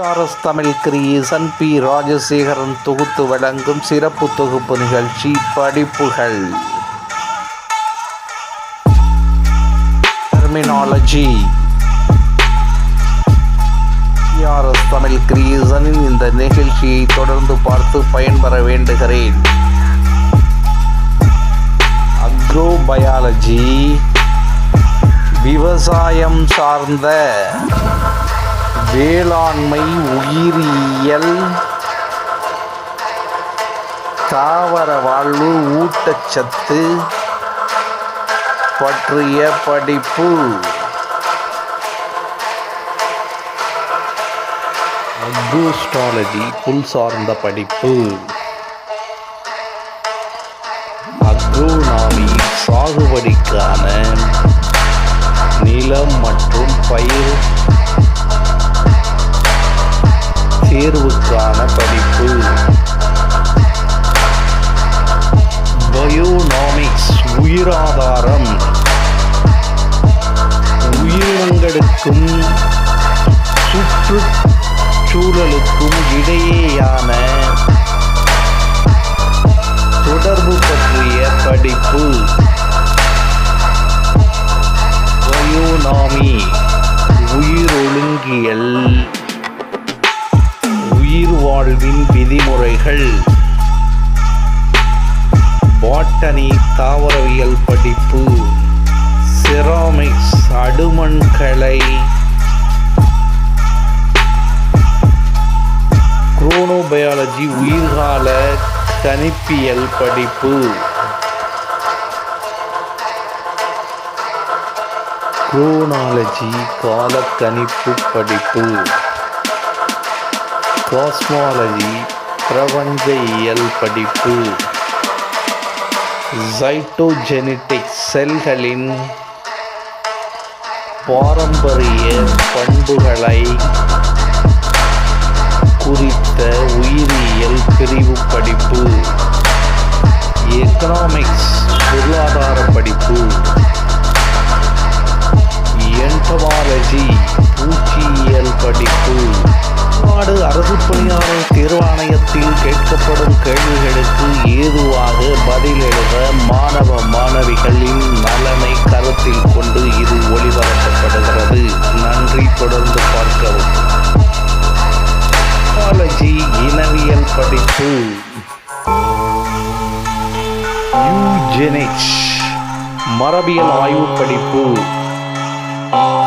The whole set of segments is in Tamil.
PRS Tamil creation P. Rajasekaran தொகுத்து வழங்கும் சிறப்பு தொகுப்பு நிகழ்ச்சி படிப்புகள். டெர்மினாலஜி. PRS தமிழ் கிரியேஷனின் இந்த நிகழ்ச்சியை தொடர்ந்து பார்த்து பயன்பெற வேண்டுகிறேன். அக்ரோபயாலஜி, விவசாயம் சார்ந்த வேளாண்மை, உயிரியல், தாவர வாழ்வு, ஊட்டச்சத்து பற்றிய படிப்பு. அக்ரோஸ்ட்ராலஜி, புல் சார்ந்த படிப்பு. அக்ரோனாமி, சாகுபடிக்கான நிலம் மற்றும் பயிர் தேர்வுக்கான படிப்பு. பயோனாமிக்ஸ், உயிராதாரம், உயிரினங்களுக்கும் சுற்றுச்சூழலுக்கும் இடையேயான தொடர்பு பற்றிய படிப்பு. பயோனாமி, உயிரொழுங்கியல், உயிர் வாழ்வின் விதிமுறைகள். பாட்டனி, தாவரவியல் படிப்பு. செராமிக்ஸ், அடுமண்கலை. குரோனோபயாலஜி, உயிர்கால கணிப்பியல் படிப்பு. குரோனாலஜி, காலக்கணிப்பு படிப்பு. காஸ்மாலஜி, பிரபஞ்ச இயல் படிப்பு. சைட்டோஜெனிட்டிக்ஸ், செல்களின் பாரம்பரிய பண்புகளை குறித்த உயிரியல் பிரிவு படிப்பு. எக்கனாமிக்ஸ், பொருளாதார படிப்பு. என்டமாலஜி, பூச்சியியல் படிப்பு. தமிழ்நாடு அரசு பணியாளர் தேர்வாணையத்தில் கேட்கப்படும் கேள்விகளுக்கு ஏதுவாக பதில் எழுத மாணவ மாணவிகளின் நலனை கருத்தில் கொண்டு இது ஒளிபரப்பப்படுகிறது. நன்றி. தொடர்ந்து பார்க்கவும். ஜூவாலஜி, இனவியல் படிப்பு. யூஜெனிக்ஸ், மரபியல் ஆய்வு படிப்பு.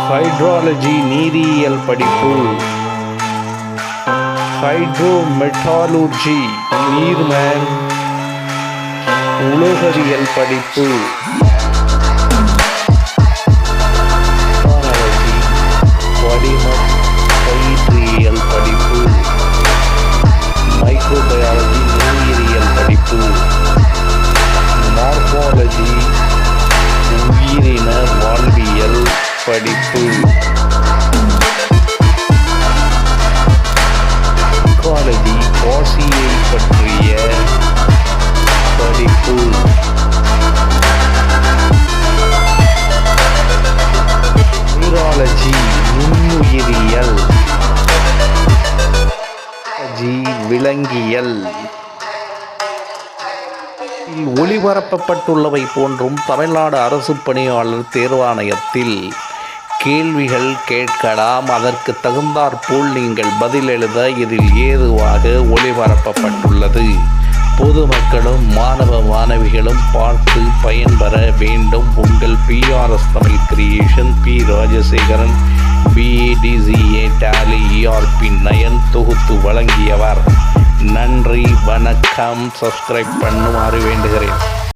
ஹைட்ராலஜி, நீரியல் படிப்பு. ஹைட்ரோமெட்டாலூர்ஜி, நீர்ம உலோகவியல் படிப்பு. வடிம பயிற்றியல் படிப்பு. மைக்ரோபயாலஜி, நுண்ணுயிரியல் படிப்பு. மார்பாலஜி, உயிரின வாழ்வியல் படிப்பு. சைக்காலஜி, பாசியை பற்றிய படிப்பு. நியூராலஜி, நுண்ணுயிரியல். விலங்கியல். ஒளிபரப்பப்பட்டுள்ளவை போன்றும் தமிழ்நாடு அரசு பணியாளர் தேர்வாணையத்தில் கேள்விகள் கேட்கலாம். அதற்கு தகுந்தாற்போல் நீங்கள் பதில் எழுத இதில் ஏதுவாக ஒளிபரப்பப்பட்டுள்ளது. பொதுமக்களும் மாணவ மாணவிகளும் பார்த்து பயன்பெற வேண்டும். உங்கள் PRS Tamil creation P. Rajasekaran, BADCA Tally ERP 9 தொகுத்து வழங்கியவர். நன்றி, வணக்கம். சப்ஸ்கிரைப் பண்ணுமாறு வேண்டுகிறேன்.